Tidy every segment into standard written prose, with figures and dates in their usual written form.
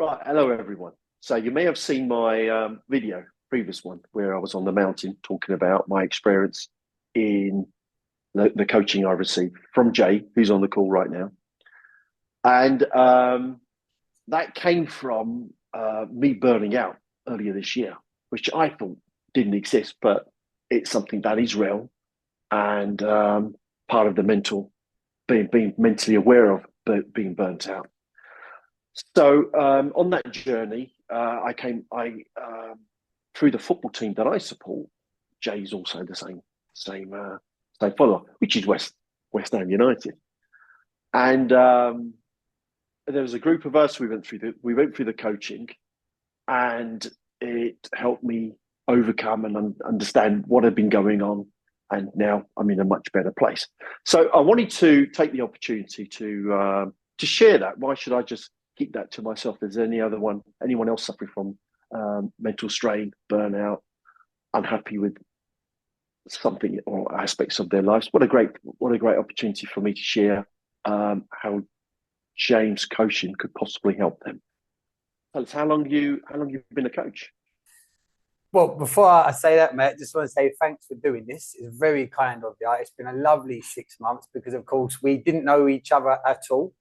Right, hello everyone. So you may have seen my video, previous one, where I was on the mountain talking about my experience in the coaching I received from Jay, who's on the call right now, and that came from me burning out earlier this year, which I thought didn't exist, but it's something that is real and part of the mental being mentally aware of being burnt out. So on that journey, I through the football team that I support. Jay's also the same follower, which is West Ham United, and there was a group of us. We went through the coaching, and it helped me overcome and understand what had been going on, and now I'm in a much better place. So I wanted to take the opportunity to share that. Why should I just keep that to myself? Is there anyone else suffering from mental strain, burnout, unhappy with something or aspects of their lives? What a great opportunity for me to share how James coaching could possibly help them. Tell us, how long you've been a coach? Well, before I say that, mate, just want to say thanks for doing this. It's very kind of you. It's been a lovely 6 months because, of course, we didn't know each other at all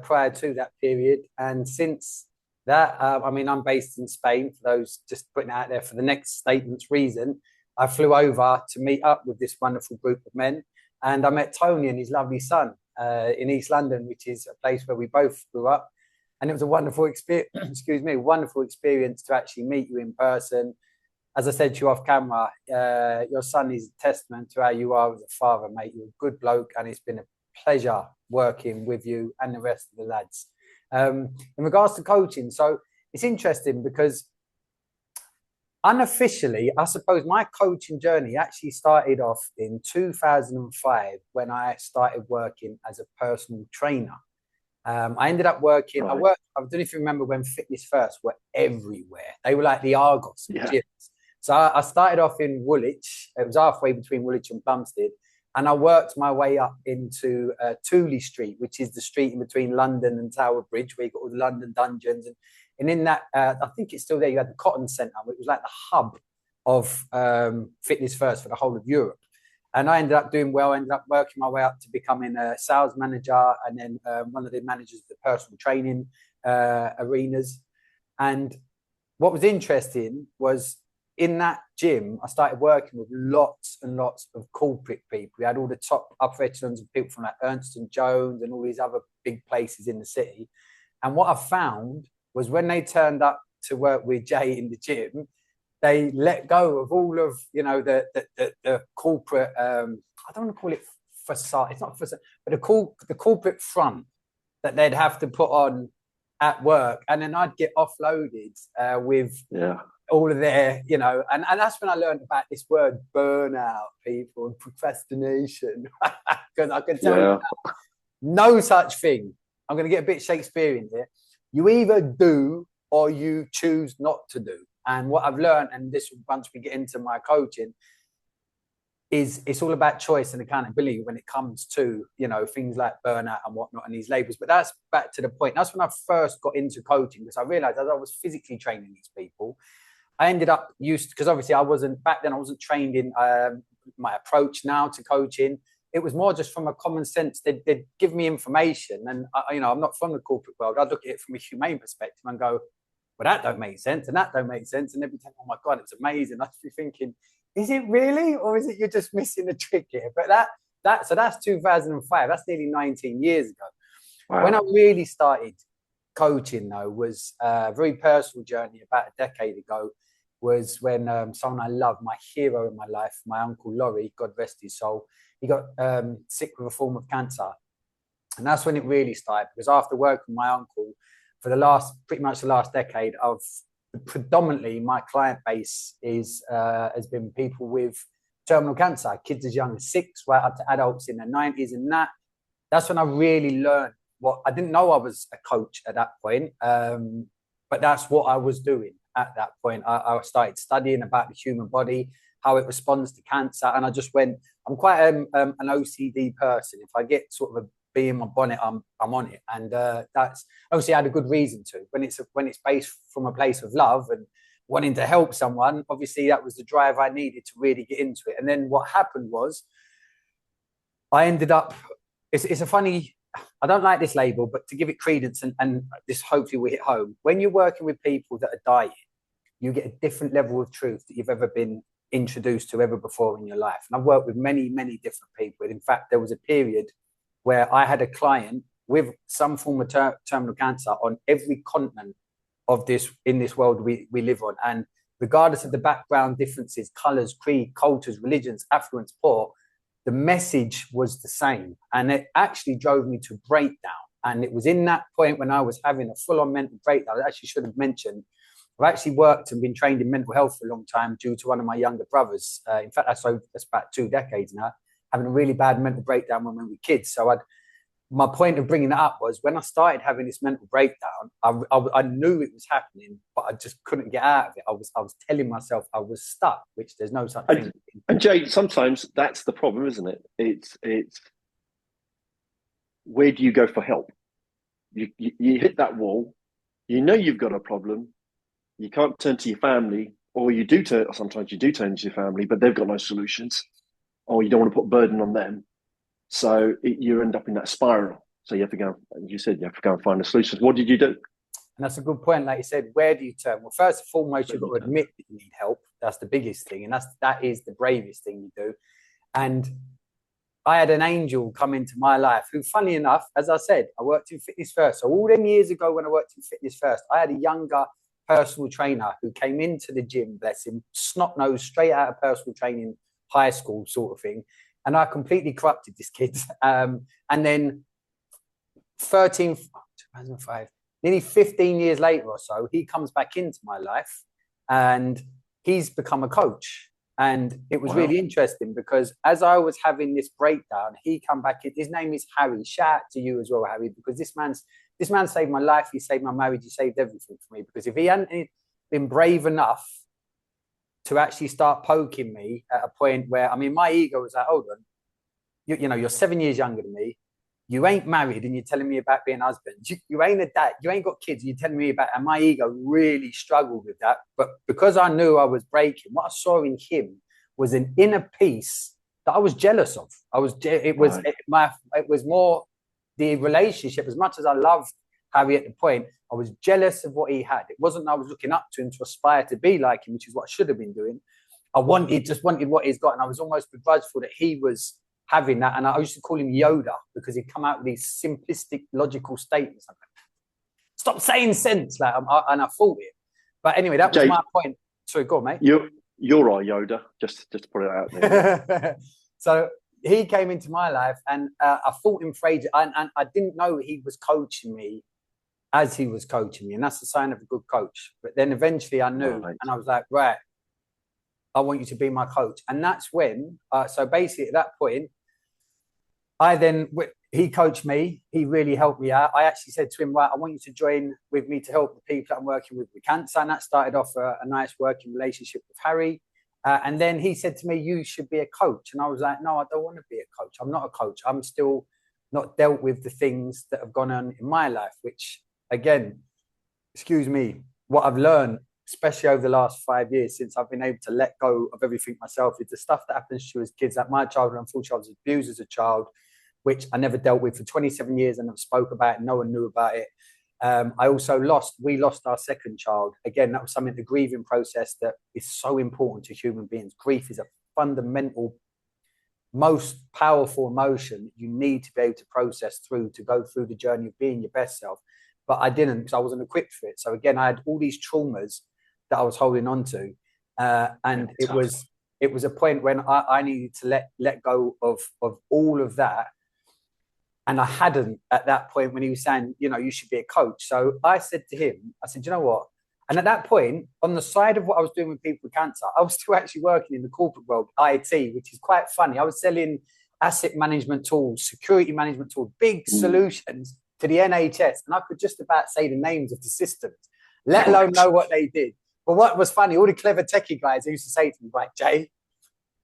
prior to that period. And since that, I'm based in Spain, for those just putting it out there for the next statement's reason. I flew over to meet up with this wonderful group of men. And I met Tony and his lovely son in East London, which is a place where we both grew up. And it was a wonderful experience, excuse me, wonderful experience to actually meet you in person. As I said to you off camera, your son is a testament to how you are as a father, mate. You're a good bloke, and it's been a pleasure working with you and the rest of the lads. In regards to coaching, so it's interesting because unofficially, I suppose my coaching journey actually started off in 2005 when I started working as a personal trainer. I ended up working. Right. I don't know if you remember when Fitness First were everywhere. They were like the Argos of gyms. So I started off in Woolwich. It was halfway between Woolwich and Plumstead. And I worked my way up into Tooley Street, which is the street in between London and Tower Bridge, where you got all the London dungeons. And in that, I think it's still there, you had the Cotton Centre, which was like the hub of Fitness First for the whole of Europe. And I ended up doing well. I ended up working my way up to becoming a sales manager and then one of the managers of the personal training arenas. And what was interesting was in that gym, I started working with lots and lots of corporate people. We had all the top upper echelons of people from like Ernst and Jones and all these other big places in the city. And what I found was when they turned up to work with Jay in the gym, they let go of all of the corporate. I don't want to call it facade. It's not facade, but the corporate front that they'd have to put on at work, and then I'd get offloaded with all of their, and that's when I learned about this word burnout, people, and procrastination. Because I can tell you no such thing. I'm going to get a bit Shakespearean here. You either do or you choose not to do. And what I've learned, and this once we get into my coaching, is it's all about choice and accountability when it comes to, things like burnout and whatnot and these labels. But that's back to the point. That's when I first got into coaching, because I realized as I was physically training these people, I ended up because obviously I wasn't trained in my approach now to coaching. It was more just from a common sense. They'd give me information, and I'm not from the corporate world. I'd look at it from a humane perspective and go, well, that don't make sense, and that don't make sense. And every time, oh my God, it's amazing. I'd be thinking, is it really, or is it you're just missing the trick here? But that's 2005. That's nearly 19 years ago. Wow. When I really started coaching, though, was a very personal journey about a decade ago. Was when someone I love, my hero in my life, my uncle Laurie, God rest his soul, he got sick with a form of cancer. And that's when it really started, because after working with my uncle for pretty much the last decade, predominantly my client base has been people with terminal cancer, kids as young as 6, right up to adults in their 90s. And that's when I really learned I didn't know I was a coach at that point, but that's what I was doing. At that point, I started studying about the human body, how it responds to cancer. And I just went, I'm quite an OCD person. If I get sort of bee in my bonnet, I'm on it. And that's obviously I had a good reason to. When it's based from a place of love and wanting to help someone, obviously that was the drive I needed to really get into it. And then what happened was I ended up, it's a funny, I don't like this label, but to give it credence and this hopefully will hit home. When you're working with people that are dying, you get a different level of truth that you've ever been introduced to ever before in your life. And I've worked with many, many different people. In fact, there was a period where I had a client with some form of terminal cancer on every continent of in this world we live on. And regardless of the background differences, colors, creed, cultures, religions, affluence, poor, the message was the same. And it actually drove me to breakdown. And it was in that point when I was having a full-on mental breakdown, I actually should have mentioned, I've actually worked and been trained in mental health for a long time due to one of my younger brothers. In fact, that's about 2 decades now, having a really bad mental breakdown when we were kids. So my point of bringing that up was when I started having this mental breakdown, I knew it was happening, but I just couldn't get out of it. I was telling myself I was stuck, which there's no such thing. And Jay, sometimes that's the problem, isn't it? It's where do you go for help? You hit that wall. You know you've got a problem. You can't turn to your family, or sometimes you do turn to your family, but they've got no solutions, or you don't want to put burden on them. So you end up in that spiral. So you have to go, as you said, you have to go and find the solutions. What did you do? And that's a good point. Like you said, where do you turn? Well, first and foremost, you've got to admit that you need help. That's the biggest thing. And that is the bravest thing you do. And I had an angel come into my life who, funny enough, as I said, I worked in Fitness First. So all them years ago when I worked in Fitness First, I had a younger personal trainer who came into the gym, bless him, snot-nosed, straight out of personal training, high school sort of thing. And I completely corrupted this kid. And then 2005, nearly 15 years later or so, he comes back into my life and he's become a coach. And it was really interesting because as I was having this breakdown, he come back in. His name is Harry. Shout out to you as well, Harry, because this man saved my life. He saved my marriage. He saved everything for me. Because if he hadn't been brave enough to actually start poking me at a point where, I mean, my ego was like, hold on, you know, you're 7 years younger than me. You ain't married and you're telling me about being a husband. You ain't a dad. You ain't got kids. You're telling me about, and my ego really struggled with that. But because I knew I was breaking, what I saw in him was an inner peace that I was jealous of. It was more the relationship. As much as I loved Harry at the point, I was jealous of what he had. It wasn't I was looking up to him to aspire to be like him, which is what I should have been doing. I just wanted what he's got, and I was almost begrudgeful that he was having that. And I used to call him Yoda because he'd come out with these simplistic, logical statements. Like, stop saying sense, and I fought it. But anyway, that was my point. Sorry, go on, mate. You're our Yoda, just to put it out there. So he came into my life, and I fought him for ages, and I didn't know he was coaching me as he was coaching me, and that's the sign of a good coach. But then eventually I knew, and I was like, right, I want you to be my coach. And that's when, so basically at that point, he coached me. He really helped me out. I actually said to him, right, I want you to join with me to help the people that I'm working with cancer. And that started off a nice working relationship with Harry. And then he said to me, you should be a coach. And I was like, no, I don't want to be a coach. I'm not a coach. I'm still not dealt with the things that have gone on in my life, which again, excuse me, what I've learned, especially over the last 5 years since I've been able to let go of everything myself, is the stuff that happens to you as kids. Like my childhood, unfortunately, I was abused as a child, which I never dealt with for 27 years and never spoke about it. No one knew about it. We lost our second child. Again, that was something, the grieving process that is so important to human beings. Grief is a fundamental, most powerful emotion you need to be able to process through, to go through the journey of being your best self. But I didn't, because I wasn't equipped for it. So again, I had all these traumas that I was holding on to. And it was a point when I needed to let go of all of that. And I hadn't at that point when he was saying, you know, you should be a coach. So I said to him, I said, you know what? And at that point, on the side of what I was doing with people with cancer, I was still actually working in the corporate world, IT, which is quite funny. I was selling asset management tools, security management tools, big solutions to the NHS. And I could just about say the names of the systems, let alone know what they did. But what was funny, all the clever techie guys used to say to me, right, Jay,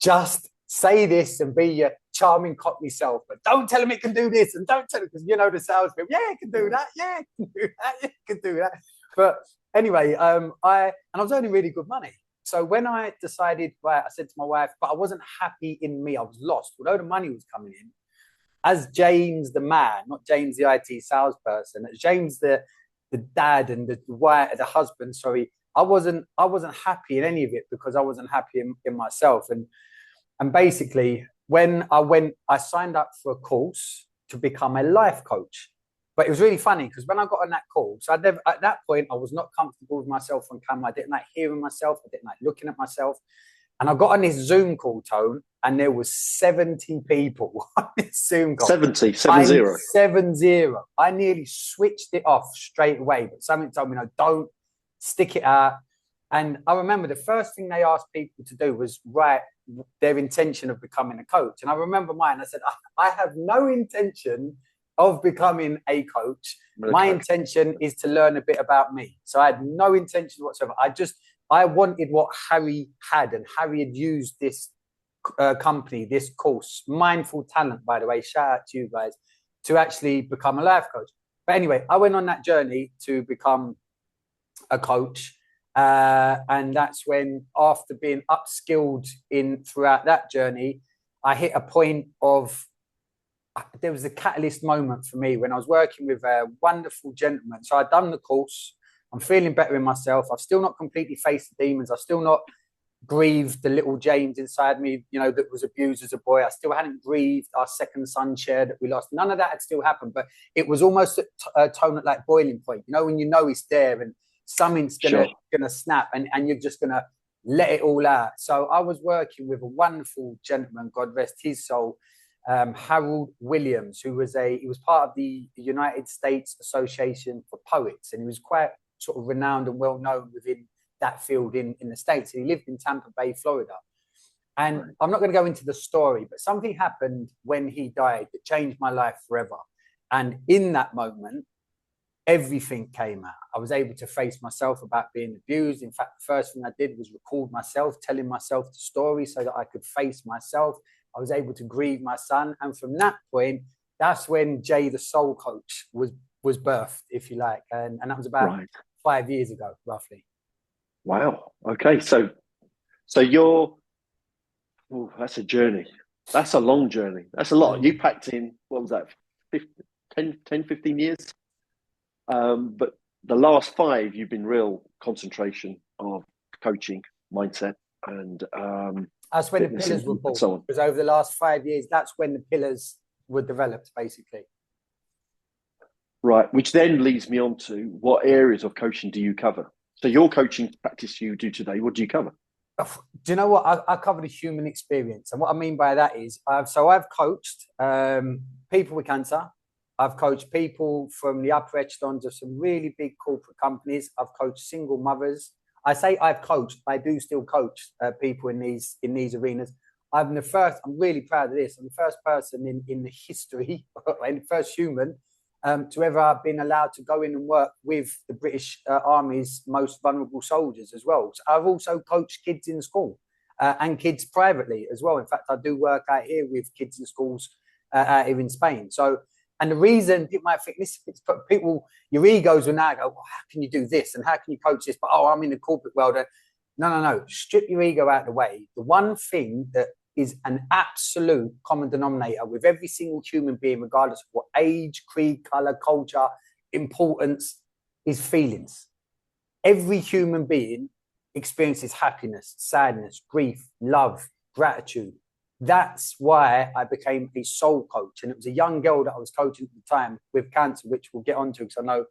just say this and be your charming cockney self, but don't tell him it can do this and don't tell him, because you know the sales people, yeah, it can do that, yeah, it can do that, yeah, it can do that. But anyway, I was earning really good money. So when I decided, right, I said to my wife, but I wasn't happy in me. I was lost. Although the money was coming in, as James the man, not James the IT salesperson, as James the dad and the wife, the husband, sorry, I wasn't happy in any of it, because I wasn't happy in myself. And basically, when I signed up for a course to become a life coach. But it was really funny, because when I got on that call, so at that point, I was not comfortable with myself on camera. I didn't like hearing myself. I didn't like looking at myself. And I got on this Zoom call, Tone, and there was 70 people on this Zoom call. 70. I nearly switched it off straight away, but something told me, no, don't stick it out. And I remember the first thing they asked people to do was write their intention of becoming a coach. And I remember mine. I said, I have no intention of becoming a coach. My intention is to learn a bit about me. So I had no intention whatsoever. I wanted what Harry had, and Harry had used this company, this course, Mindful Talent, by the way, shout out to you guys, to actually become a life coach. But anyway, I went on that journey to become a coach. And that's when, after being upskilled throughout that journey, I hit a point of, there was a catalyst moment for me when I was working with a wonderful gentleman. So I'd done the course. I'm feeling better in myself. I've still not completely faced the demons. I've still not grieved the little James inside me, that was abused as a boy. I still hadn't grieved our second son, Cher, that we lost. None of that had still happened, but it was almost a tone at like boiling point, when it's there and something's gonna snap, and you're just gonna let it all out. So I was working with a wonderful gentleman, God rest his soul, Harold Williams, who was part of the United States Association for Poets, and he was quite sort of renowned and well known within that field in the States. And he lived in Tampa Bay, Florida. And right. I'm not going to go into the story, but something happened when he died that changed my life forever. And in that moment, everything came out. I was able to face myself about being abused. In fact, the first thing I did was record myself, telling myself the story so that I could face myself. I was able to grieve my son. And from that point, that's when Jay, the soul coach, was birthed, if you like. And that was about 5 years ago, roughly. Wow. Okay. So you're, that's a journey. That's a long journey. That's a lot. You packed in, what was that, 10, 15 years? But the last 5, you've been real concentration of coaching, mindset, and that's when the pillars were born. So because over the last 5 years, that's when the pillars were developed, basically. Right, which then leads me on to, what areas of coaching do you cover? So your coaching practice you do today, what do you cover? Do you know what? I cover the human experience. And what I mean by that is, I've coached people with cancer. I've coached people from the upper echelons of some really big corporate companies. I've coached single mothers. I say I've coached, I do still coach people in these arenas. I'm really proud of this. I'm the first person in the history, and the first human to ever have been allowed to go in and work with the British Army's most vulnerable soldiers as well. So I've also coached kids in school and kids privately as well. In fact, I do work out here with kids in schools out here in Spain. So, and the reason people might think this, people, your egos will now go, well, how can you do this? And how can you coach this? But, I'm in the corporate world. No. Strip your ego out of the way. The one thing that is an absolute common denominator with every single human being, regardless of what age, creed, color, culture, importance, is feelings. Every human being experiences happiness, sadness, grief, love, gratitude. That's why I became a soul coach. And it was a young girl that I was coaching at the time with cancer, which we'll get onto because I know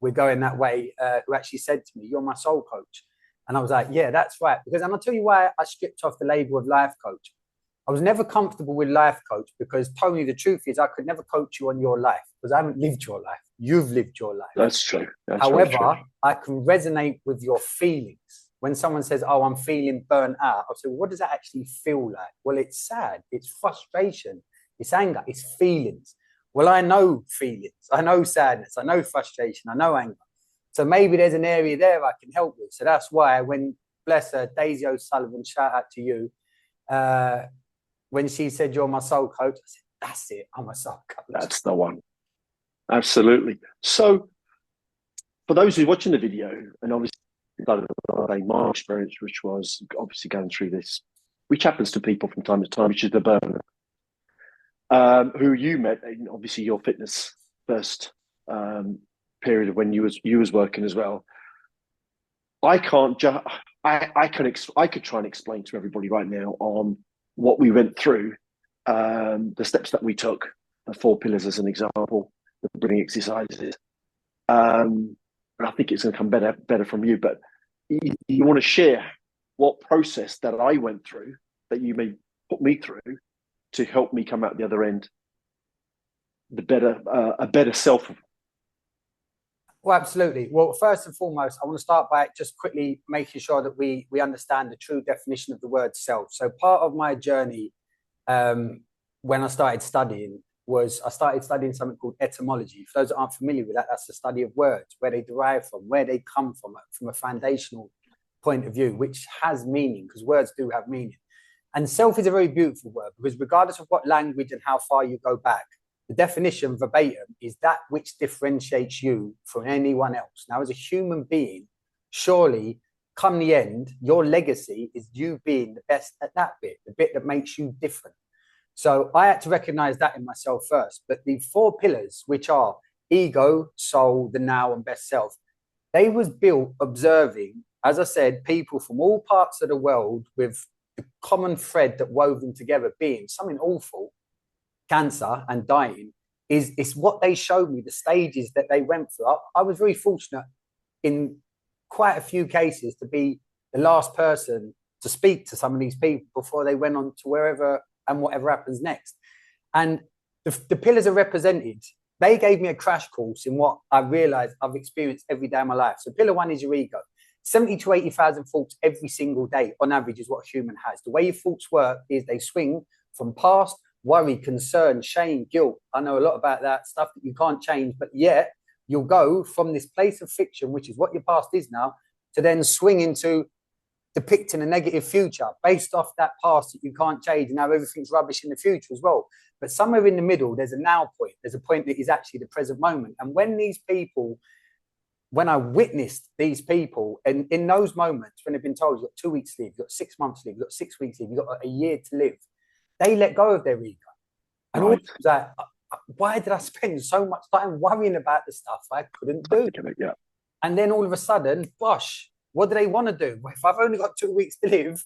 we're going that way, who actually said to me, "You're my soul coach." And I was like, yeah, that's right. Because, and I'll tell you why I stripped off the label of life coach. I was never comfortable with life coach because, Tony, the truth is I could never coach you on your life because I haven't lived your life. You've lived your life. That's true. However, I can resonate with your feelings. When someone says, "Oh, I'm feeling burnt out," I'll say, well, what does that actually feel like? Well, it's sad. It's frustration. It's anger. It's feelings. Well, I know feelings. I know sadness. I know frustration. I know anger. So maybe there's an area there I can help with. So that's why when, bless her, Daisy O'Sullivan, shout out to you, when she said, "You're my soul coach," I said, "That's it. I'm a soul coach." That's the one. Absolutely. So, for those who are watching the video, and obviously my experience, which was obviously going through this, which happens to people from time to time, which is the burnout, who you met, and obviously your fitness first period of when you was working as well. I can't just I could try and explain to everybody right now on what we went through, the steps that we took, the 4 pillars as an example, the breathing exercises. But I think it's going to come better from you. But you want to share what process that I went through that you may put me through to help me come out the other end, a better self. Well, absolutely. Well, first and foremost, I want to start by just quickly making sure that we understand the true definition of the word self. So part of my journey when I started studying was I started studying something called etymology. For those that aren't familiar with that, that's the study of words, where they derive from, where they come from a foundational point of view, which has meaning, because words do have meaning. And self is a very beautiful word, because regardless of what language and how far you go back, the definition verbatim is that which differentiates you from anyone else. Now, as a human being, surely come the end, your legacy is you being the best at that bit, the bit that makes you different. So I had to recognize that in myself first. But the 4 pillars, which are ego, soul, the now, and best self, they was built observing, as I said, people from all parts of the world with the common thread that wove them together being something awful, cancer and dying, is what they showed me, the stages that they went through. I was very fortunate in quite a few cases to be the last person to speak to some of these people before they went on to wherever and whatever happens next. And the pillars are represented. They gave me a crash course in what I realized I've experienced every day of my life. So pillar 1 is your ego. 70 to 80,000 thoughts every single day on average is what a human has. The way your thoughts work is they swing from past, worry, concern, shame, guilt. I know a lot about that stuff that you can't change, but yet you'll go from this place of fiction, which is what your past is now, to then swing into depicting a negative future based off that past that you can't change, and now everything's rubbish in the future as well. But somewhere in the middle, there's a now point. There's a point that is actually the present moment. And when I witnessed these people, and in those moments when they've been told you've got 2 weeks to live, you've got 6 months to live, you've got 6 weeks to live, you've got a year to live, they let go of their ego. And all that, why did I spend so much time worrying about the stuff I couldn't do? Yeah. And then all of a sudden, gosh, what do they want to do? If I've only got 2 weeks to live,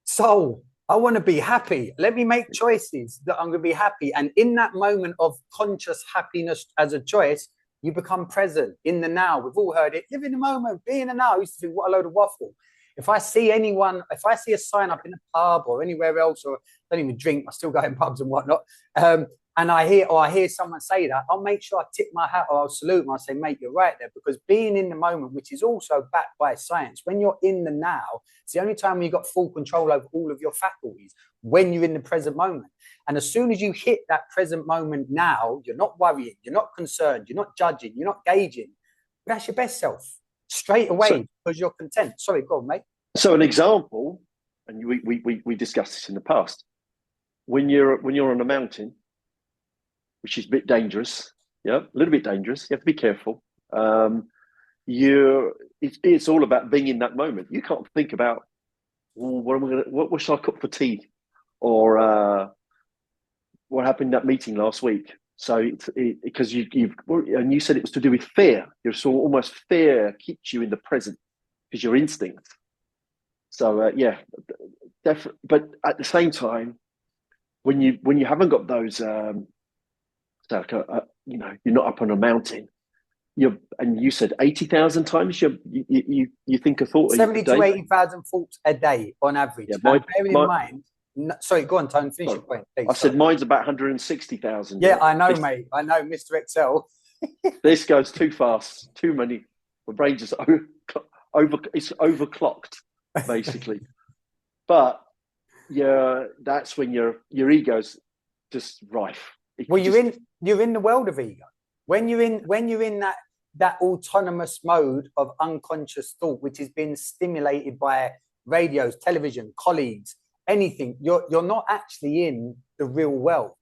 so I want to be happy. Let me make choices that I'm going to be happy. And in that moment of conscious happiness as a choice, you become present in the now. We've all heard it. Live in the moment, be in the now. I used to think, what a load of waffle. If I see a sign up in a pub or anywhere else, or I don't even drink, I still go in pubs and whatnot, and I hear someone say that, I'll make sure I tip my hat or I'll salute them. I'll say, mate, you're right there. Because being in the moment, which is also backed by science, when you're in the now, it's the only time when you've got full control over all of your faculties, when you're in the present moment. And as soon as you hit that present moment now, you're not worrying, you're not concerned, you're not judging, you're not gauging. But that's your best self straight away, because you're content. Sorry, go on, mate. So an example, and we discussed this in the past, when you're on a mountain, which is a bit dangerous, yeah, a little bit dangerous. You have to be careful. It's all about being in that moment. You can't think about what should I cook for tea, or what happened in that meeting last week. So because you said it was to do with fear. You're sort of almost fear keeps you in the present because your instinct. So yeah, definitely. But at the same time, when you haven't got those. You're not up on a mountain. And you said 80,000 times you think a thought. 70 to 80,000 thoughts a day on average. Yeah, bearing in mind. Sorry, go on, Tone. Finish your point, please. I said mine's about 160,000. Yeah, I know, mate. I know, Mr. Excel. This goes too fast. Too many. My brain just it's overclocked, basically. But yeah, that's when your ego's just rife. Well, you're in the world of ego. When you're in that autonomous mode of unconscious thought, which is being stimulated by radios, television, colleagues, anything, you're not actually in the real world,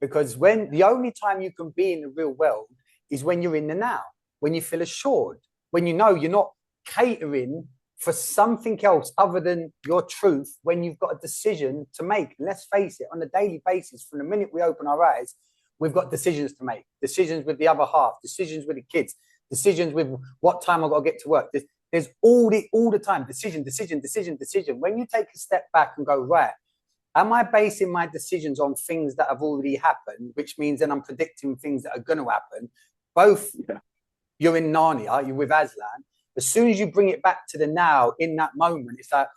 because when the only time you can be in the real world is when you're in the now, when you feel assured, when you know you're not catering for something else other than your truth, when you've got a decision to make. Let's face it, on a daily basis, from the minute we open our eyes, we've got decisions to make, decisions with the other half, decisions with the kids, decisions with what time I've got to get to work. There's all the time, decision. When you take a step back and go, right, am I basing my decisions on things that have already happened, which means then I'm predicting things that are going to happen? Both, you're in Narnia, you're with Aslan. As soon as you bring it back to the now, in that moment, it's like,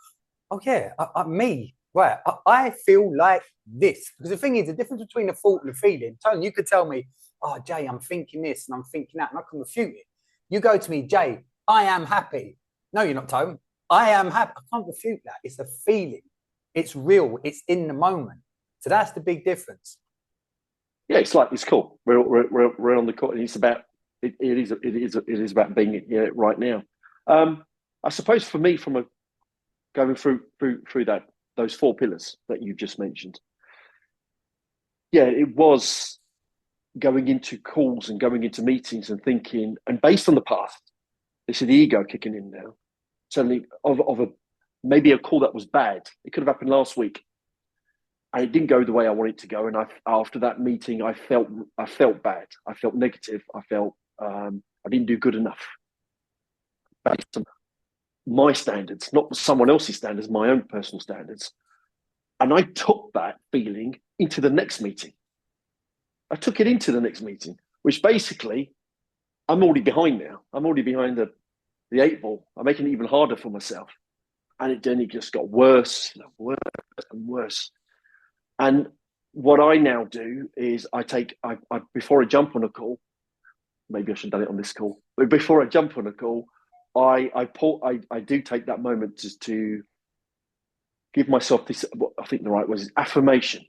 oh yeah, me, right? I feel like this. Because the thing is, the difference between a thought and a feeling, Tony, you could tell me, oh, Jay, I'm thinking this and I'm thinking that, and I can refute it. You go to me, Jay, I am happy. No, you're not, Tone. I am happy. I can't refute that. It's a feeling. It's real. It's in the moment. So that's the big difference. Yeah, it's cool. We're on the court, and it's about it is about being here right now. I suppose for me, from going through those 4 pillars that you just mentioned, yeah, it was going into calls and going into meetings and thinking, and based on the past, this is the ego kicking in now. Certainly of maybe a call that was bad. It could have happened last week, and it didn't go the way I wanted it to go. And after that meeting, I felt bad. I felt negative. I felt I didn't do good enough based on my standards, not someone else's standards, my own personal standards. And I took that feeling into the next meeting. I took it into the next meeting, which basically I'm already behind now. I'm already behind the 8 ball. I'm making it even harder for myself. And then it just got worse and worse and worse. And what I now do is I before I jump on a call, maybe I should have done it on this call, but before I jump on a call, I do take that moment to give myself this, what I think the right word is affirmation,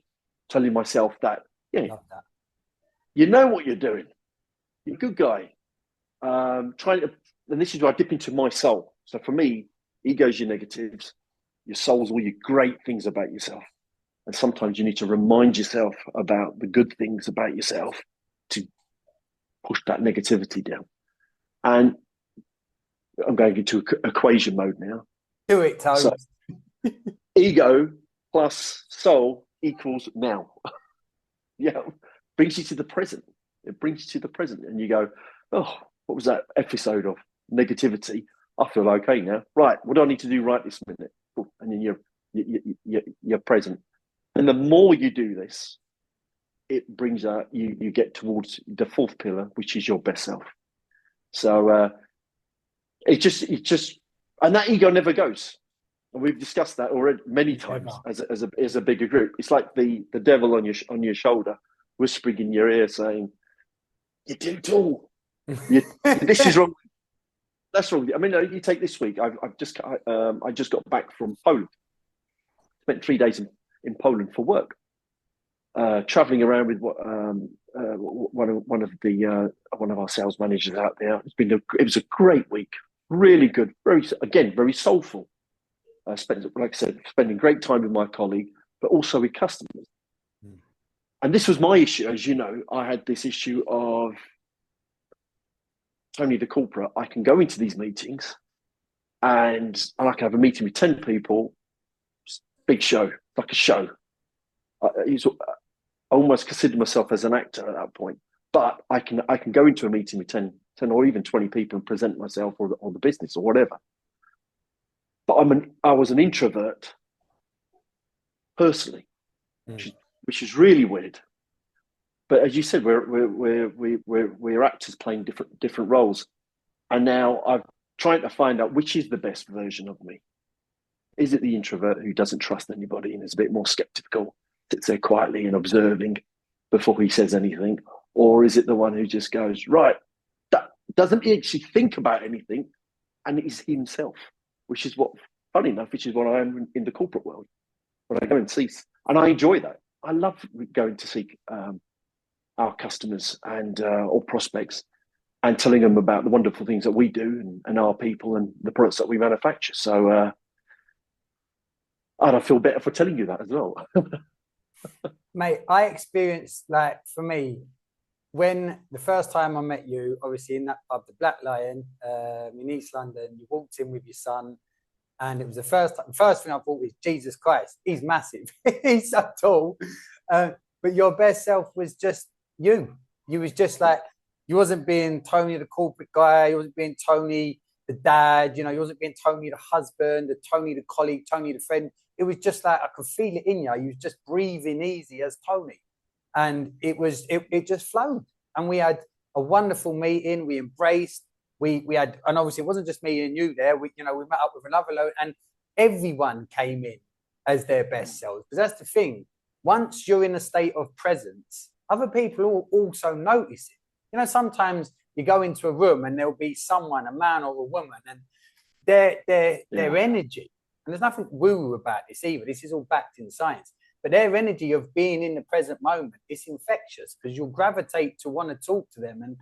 telling myself that, yeah, you know what you're doing. You're a good guy. Trying to, and this is where I dip into my soul. So for me, ego's your negatives, your soul's all your great things about yourself. And sometimes you need to remind yourself about the good things about yourself to push that negativity down. And I'm going into equation mode now. Do it, Tony. So, ego plus soul equals now. Yeah, brings you to the present. It brings you to the present, and you go, oh, what was that episode of negativity? I feel okay now. Right, what do I need to do right this minute? And then you're present. And the more you do this, it brings you get towards the 4th pillar, which is your best self. So it just, and that ego never goes. And we've discussed that already many times as a bigger group. It's like the devil on your shoulder, whispering in your ear, saying, "You do it all. This is wrong. That's wrong." I mean, you take this week. I just got back from Poland. Spent 3 days in Poland for work, traveling around with one of our sales managers out there. It was a great week, really good, very soulful. Like I said, spending great time with my colleague, but also with customers. And this was my issue, as you know. I had this issue of Tony the corporate. I can go into these meetings, and I can have a meeting with 10 people. Big show, like a show. I almost consider myself as an actor at that point, but I can go into a meeting with 10 or even 20 people and present myself or the business or whatever. But I was an introvert personally, which is really weird. But as you said, we're actors playing different roles, and now I'm trying to find out which is the best version of me. Is it the introvert who doesn't trust anybody and is a bit more skeptical, sits there quietly and observing before he says anything? Or is it the one who just goes, right, that doesn't actually think about anything and is himself, which is what, funny enough, which is what I am in the corporate world. When I go and see, and I enjoy that. I love going to see our customers and or prospects and telling them about the wonderful things that we do and our people and the products that we manufacture. So, And I feel better for telling you that as well. Mate, I experienced, like, for me, when the first time I met you, obviously in that pub, the Black Lion, in East London, you walked in with your son, and it was the first thing I thought was, Jesus Christ, he's massive. He's so tall. But your best self was just you. You was just like, you wasn't being Tony the corporate guy. You wasn't being Tony the dad. You know, you wasn't being Tony the husband, the Tony the colleague, Tony the friend. It was just like, I could feel it in you. You was just breathing easy as Tony. And it just flowed. And we had a wonderful meeting. We embraced. We had, and obviously it wasn't just me and you there. We met up with another load, and everyone came in as their best selves. Because that's the thing. Once you're in a state of presence, other people will also notice it. You know, sometimes you go into a room and there'll be someone, a man or a woman, and their energy, and there's nothing woo about this either. This is all backed in science. But their energy of being in the present moment is infectious, because you'll gravitate to want to talk to them. And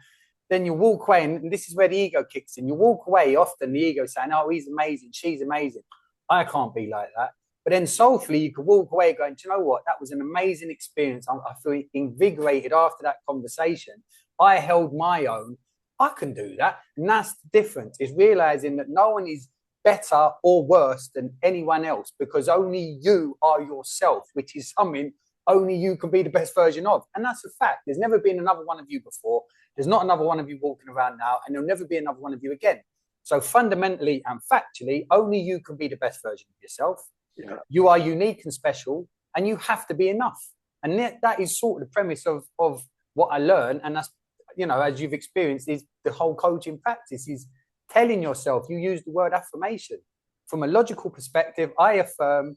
then you walk away, and this is where the ego kicks in. You walk away, often the ego saying, oh, he's amazing, she's amazing. I can't be like that. But then soulfully, you could walk away going, do you know what? That was an amazing experience. I feel invigorated after that conversation. I held my own. I can do that. And that's the difference, is realizing that no one is better or worse than anyone else, because only you are yourself, which is something only you can be the best version of. And that's a fact. There's never been another one of you before. There's not another one of you walking around now, and there'll never be another one of you again. So fundamentally and factually, only you can be the best version of yourself. Yeah. You are unique and special, and you have to be enough. And that is sort of the premise of what I learned. And that's, you know, as you've experienced, is the whole coaching practice is telling yourself. You use the word affirmation. From a logical perspective, I affirm,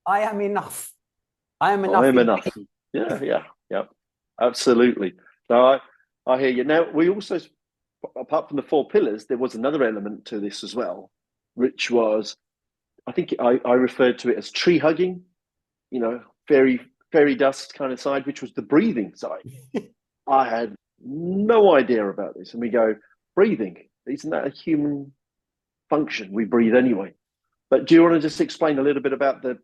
I am enough. I am enough. I am enough. Yeah. Absolutely. No, I hear you. Now, we also, apart from the 4 pillars, there was another element to this as well, which was, I think I referred to it as tree hugging, you know, fairy dust kind of side, which was the breathing side. I had no idea about this. And we go, breathing, isn't that a human function? We breathe anyway. But do you want to just explain a little bit about the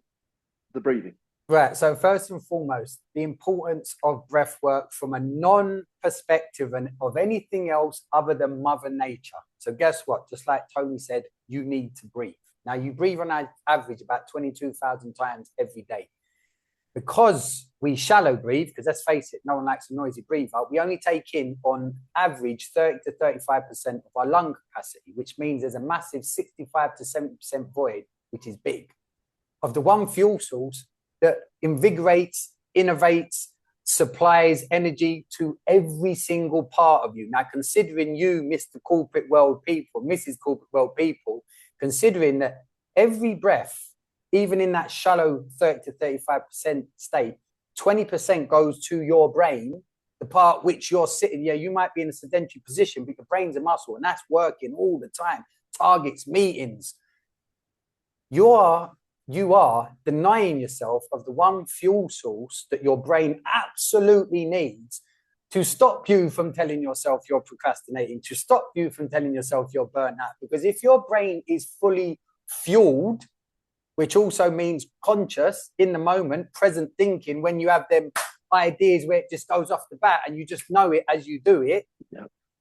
breathing? Right. So first and foremost, the importance of breath work from a non-perspective and of anything else other than Mother Nature. So guess what? Just like Tony said, you need to breathe. Now, you breathe on average about 22,000 times every day. Because we shallow breathe, because let's face it, no one likes a noisy breather, we only take in on average 30 to 35% of our lung capacity, which means there's a massive 65 to 70% void, which is big, of the one fuel source that invigorates, innovates, supplies energy to every single part of you. Now, considering you, Mr. Corporate World People, Mrs. Corporate World People, considering that every breath, even in that shallow 30 to 35% state, 20% goes to your brain, the part which you're sitting. Yeah, you might be in a sedentary position, but your brain's a muscle, and that's working all the time. Targets, meetings. You are denying yourself of the one fuel source that your brain absolutely needs to stop you from telling yourself you're procrastinating, to stop you from telling yourself you're burnt out. Because if your brain is fully fueled, which also means conscious, in the moment, present thinking, when you have them ideas where it just goes off the bat and you just know it as you do it,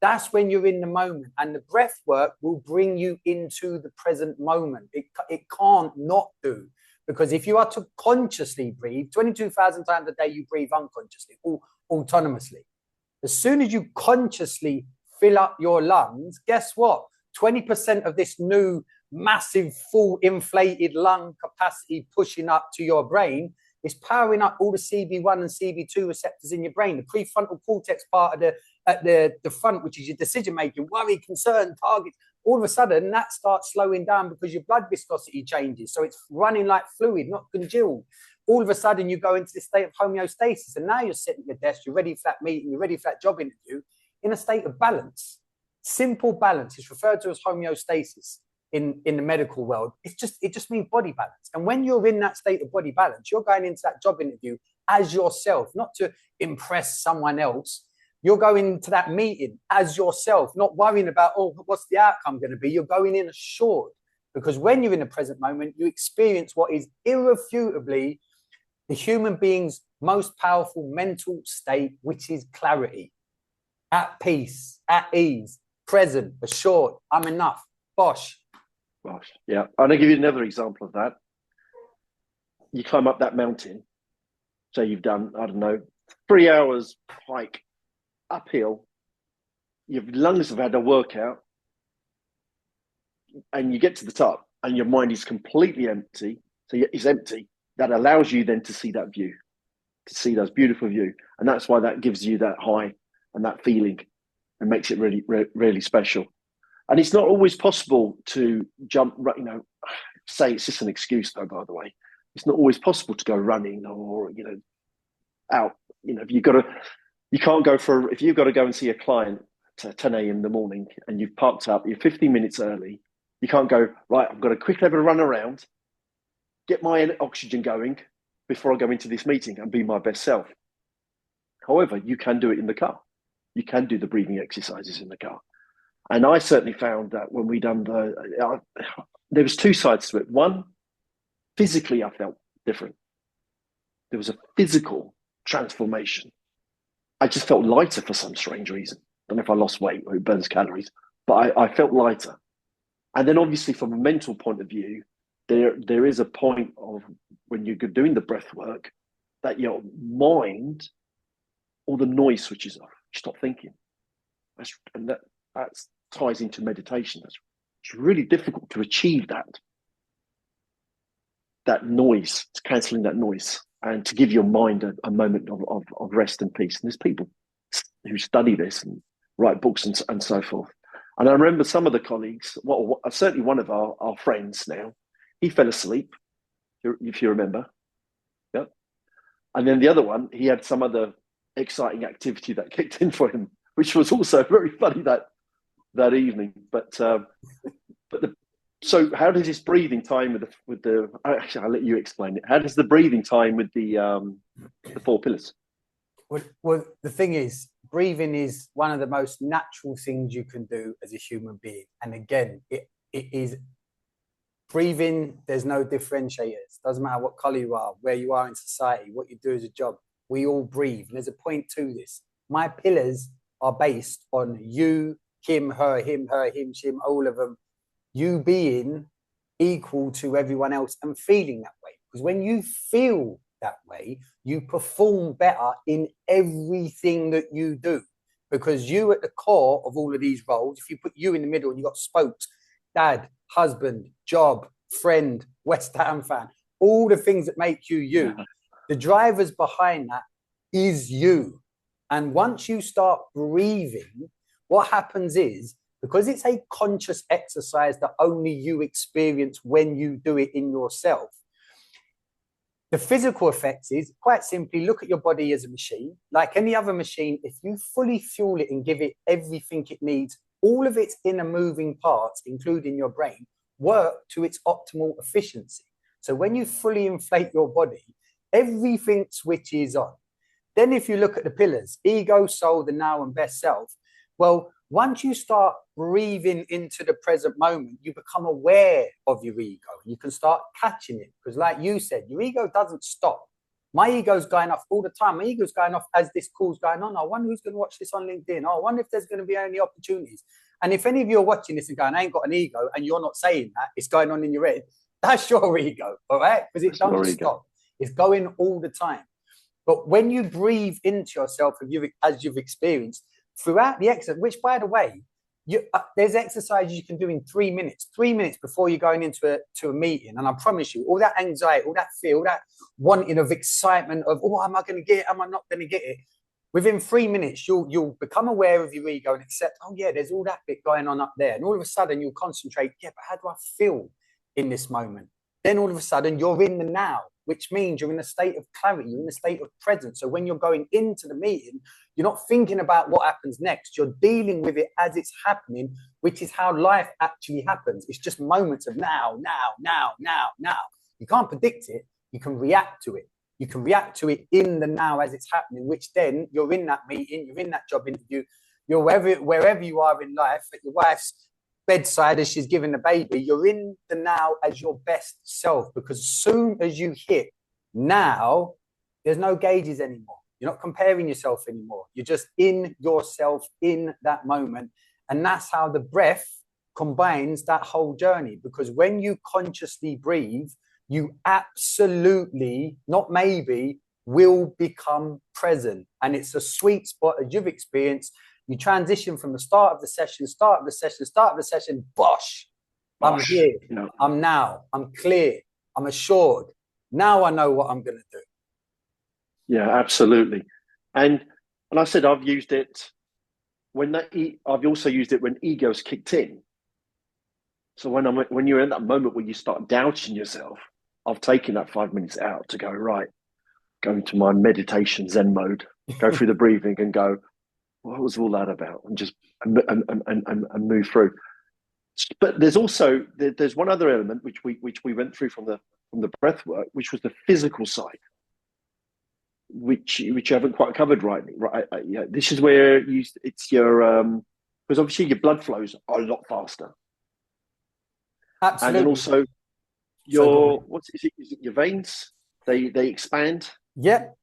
that's when you're in the moment. And the breath work will bring you into the present moment. It can't not do. Because if you are to consciously breathe, 22,000 times a day you breathe unconsciously, autonomously. As soon as you consciously fill up your lungs, guess what? 20% of this new massive full inflated lung capacity pushing up to your brain is powering up all the CB1 and CB2 receptors in your brain, the prefrontal cortex part of the front, which is your decision making, worry, concern, targets. All of a sudden that starts slowing down because your blood viscosity changes, so it's running like fluid, not congealed. All of a sudden you go into this state of homeostasis, and now you're sitting at your desk, you're ready for that meeting, you're ready for that job interview, in a state of balance. Simple balance is referred to as homeostasis in the medical world. It just means body balance. And when you're in that state of body balance, you're going into that job interview as yourself, not to impress someone else. You're going to that meeting as yourself, not worrying about, oh, what's the outcome going to be? You're going in assured. Because when you're in the present moment, you experience what is irrefutably the human being's most powerful mental state, which is clarity, at peace, at ease, present, assured, I'm enough, bosh. Gosh, yeah. I'm going to give you another example of that. You climb up that mountain. So you've done, I don't know, 3 hours hike uphill. Your lungs have had a workout. And you get to the top and your mind is completely empty. So it's empty. That allows you then to see that view, to see those beautiful view. And that's why that gives you that high and that feeling and makes it really, really special. And it's not always possible to jump, you know, say it's just an excuse though, by the way. It's not always possible to go running or, you know, out. You know, if you've got to, you can't go for, if you've got to go and see a client at 10 a.m. in the morning and you've parked up, you're 15 minutes early, you can't go, right, I've got to quickly have a run around, get my oxygen going before I go into this meeting and be my best self. However, you can do it in the car. You can do the breathing exercises in the car. And I certainly found that when we done there was two sides to it. One, physically, I felt different. There was a physical transformation. I just felt lighter for some strange reason. I don't know if I lost weight or it burns calories, but I felt lighter. And then obviously from a mental point of view, there is a point of when you're doing the breath work that your mind, all the noise switches off. You stop thinking. That ties into meditation. It's really difficult to achieve that noise, cancelling that noise, and to give your mind a moment of rest and peace. And there's people who study this and write books and so forth. And I remember some of the colleagues, well, certainly one of our friends now, he fell asleep, if you remember. Yeah. And then the other one, he had some other exciting activity that kicked in for him, which was also very funny that evening. So how does this breathing time with the actually I'll let you explain it. How does the breathing time with the 4 pillars? Well, the thing is, breathing is one of the most natural things you can do as a human being. And again, it is breathing. There's no differentiators. Doesn't matter what color you are, where you are in society, what you do as a job. We all breathe. And there's a point to this. My pillars are based on you, him, her, him, she, all of them. You being equal to everyone else and feeling that way. Because when you feel that way, you perform better in everything that you do. Because you at the core of all of these roles, if you put you in the middle and you got spokes, dad, husband, job, friend, West Ham fan, all the things that make you you, the drivers behind that is you. And once you start breathing, what happens is, because it's a conscious exercise that only you experience when you do it in yourself, the physical effects is quite simply look at your body as a machine. Like any other machine, if you fully fuel it and give it everything it needs, all of its inner moving parts, including your brain, work to its optimal efficiency. So when you fully inflate your body, everything switches on. Then if you look at the pillars, ego, soul, the now, and best self, well, once you start breathing into the present moment, you become aware of your ego. You can start catching it because like you said, your ego doesn't stop. My ego's going off all the time. My ego's going off as this call's going on. I wonder who's going to watch this on LinkedIn. Oh, I wonder if there's going to be any opportunities. And if any of you are watching this and going, I ain't got an ego, and you're not saying that, it's going on in your head, that's your ego, all right? Because it doesn't stop. It's going all the time. But when you breathe into yourself, as you've experienced, throughout the exercise, which, by the way, there's exercises you can do in 3 minutes. 3 minutes before you're going into a meeting, and I promise you, all that anxiety, all that fear, all that wanting of excitement of, oh, am I going to get it? Am I not going to get it? Within 3 minutes, you'll become aware of your ego and accept, oh yeah, there's all that bit going on up there, and all of a sudden you'll concentrate. Yeah, but how do I feel in this moment? Then all of a sudden you're in the now, which means you're in a state of clarity, you're in a state of presence. So when you're going into the meeting, you're not thinking about what happens next. You're dealing with it as it's happening, which is how life actually happens. It's just moments of now. You can't predict it. You can react to it. You can react to it in the now as it's happening, which then you're in that meeting, you're in that job interview, you're wherever you are in life, at your wife's bedside as she's giving the baby, you're in the now as your best self, because as soon as you hit now, there's no gauges anymore. You're not comparing yourself anymore. You're just in yourself in that moment. And that's how the breath combines that whole journey. Because when you consciously breathe, you absolutely, not maybe, will become present. And it's a sweet spot, as you've experienced. You transition from the start of the session, bosh, I'm here, I'm now, I'm clear, I'm assured. Now I know what I'm going to do. Yeah, absolutely. And I said I've used it I've also used it when ego's kicked in. So when you're in that moment where you start doubting yourself, I've taken that 5 minutes out to go, right, go into my meditation Zen mode, go through the breathing and go, what was all that about? And just and move through. But there's also there's one other element which we went through from the breath work, which was the physical side, which you haven't quite covered rightly. Right? Yeah, this is where it's your because obviously your blood flows a lot faster. Absolutely. And then also your is it your veins? They expand. Yep.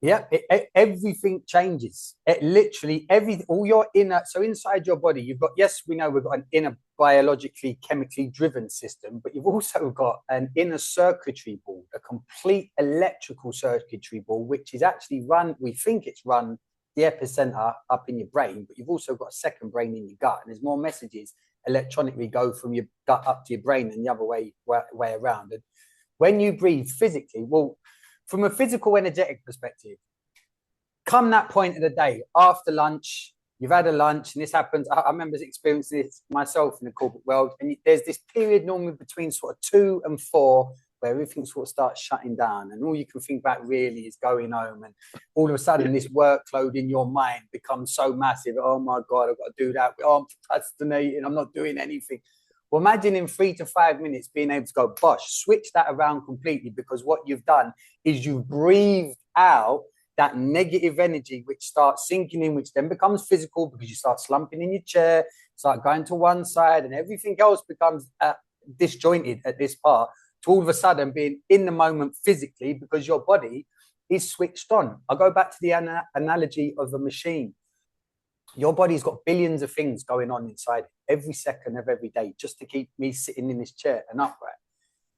Everything changes. It literally all your inner. So inside your body, you've got, yes, we know we've got an inner biologically, chemically driven system, but you've also got an inner circuitry board, a complete electrical circuitry board, which is actually run. We think it's run the epicenter up in your brain, but you've also got a second brain in your gut, and there's more messages electronically go from your gut up to your brain and the other way around. And when you breathe physically, well, from a physical energetic perspective, come that point of the day after lunch, you've had a lunch, and this happens. I remember experiencing this myself in the corporate world. And there's this period normally between sort of 2 and 4 where everything sort of starts shutting down, and all you can think about really is going home. And all of a sudden, this workload in your mind becomes so massive. Oh my God, I've got to do that. Oh, I'm procrastinating. I'm not doing anything. Well, imagine in 3 to 5 minutes being able to go, bosh, switch that around completely, because what you've done is you've breathed out that negative energy, which starts sinking in, which then becomes physical because you start slumping in your chair, start going to one side, and everything else becomes disjointed at this part, to all of a sudden being in the moment physically because your body is switched on. I'll go back to the analogy of a machine. Your body's got billions of things going on inside it every second of every day just to keep me sitting in this chair and upright.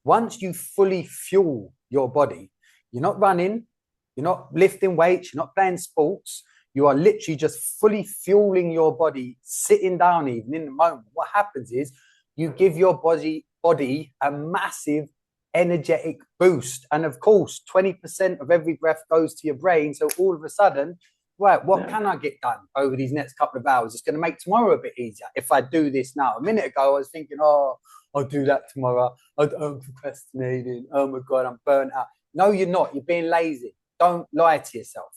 Once you fully fuel your body, you're not running, you're not lifting weights, you're not playing sports, you are literally just fully fueling your body, sitting down even in the moment. What happens is you give your body a massive energetic boost. And of course, 20% of every breath goes to your brain. So all of a sudden, right, what can I get done over these next couple of hours? It's going to make tomorrow a bit easier if I do this now. A minute ago, I was thinking, oh, I'll do that tomorrow. I'm procrastinating. Oh my God, I'm burnt out. No, you're not. You're being lazy. Don't lie to yourself.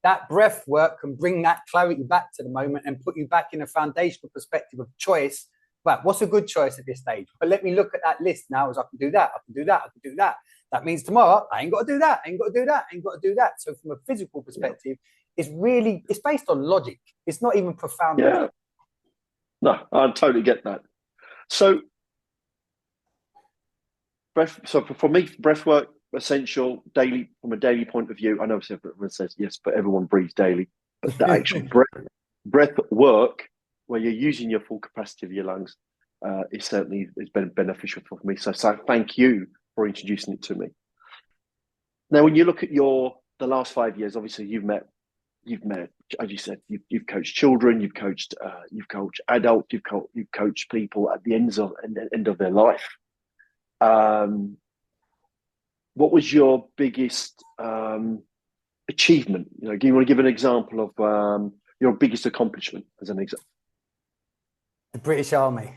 That breath work can bring that clarity back to the moment and put you back in a foundational perspective of choice. Right, what's a good choice at this stage? But let me look at that list now as I can do that, I can do that, I can do that. That means tomorrow, I ain't got to do that, I ain't got to do that, I ain't got to do that. So from a physical perspective, it's based on logic. It's not even profound. Yeah. No, I totally get that. So for me, breath work, essential, daily, from a daily point of view. I know everyone says yes, but everyone breathes daily. But the actual breath work, where you're using your full capacity of your lungs, is been beneficial for me. So thank you for introducing it to me. Now, when you look at the last 5 years, obviously you've met, as you said, you've coached children, you've coached adults, you've coached people at the end of their life. What was your biggest achievement? Do you want to give an example of your biggest accomplishment as an example? The British Army.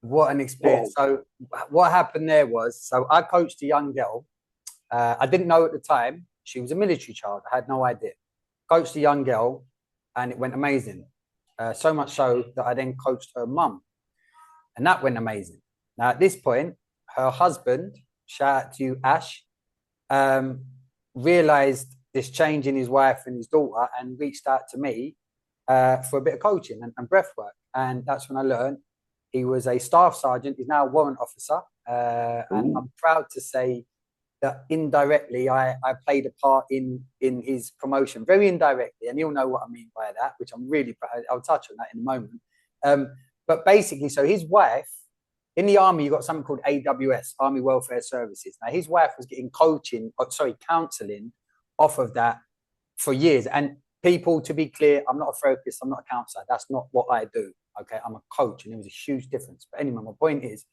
What an experience. Whoa. So what happened there was, I coached a young girl. I didn't know at the time. She was a military child. I had no idea. Coached a young girl, and it went amazing. So much so that I then coached her mum, and that went amazing. Now, at this point, her husband, shout out to you, Ash, realized this change in his wife and his daughter and reached out to me for a bit of coaching and breath work. And that's when I learned He was a staff sergeant. He's now a warrant officer. And I'm proud to say that indirectly, I played a part in his promotion, very indirectly. And you'll know what I mean by that, which I'm really proud. I'll touch on that in a moment. But basically, so his wife, in the army, you got something called AWS, Army Welfare Services. Now, his wife was getting counseling off of that for years. And people, to be clear, I'm not a therapist, I'm not a counselor. That's not what I do. Okay, I'm a coach, and there was a huge difference. But anyway, my point is,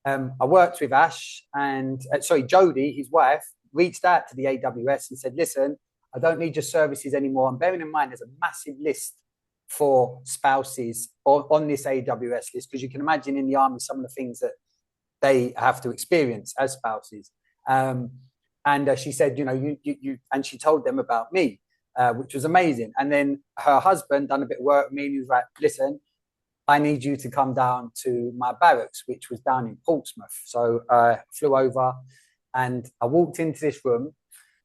I worked with Ash and Jodie, his wife, reached out to the AWS and said, listen, I don't need your services anymore. And bearing in mind, there's a massive list for spouses on this AWS list, because you can imagine in the army some of the things that they have to experience as spouses. And she said, you and she told them about me, which was amazing. And then her husband done a bit of work with me, and he was like, listen, I need you to come down to my barracks, which was down in Portsmouth. So I flew over and I walked into this room.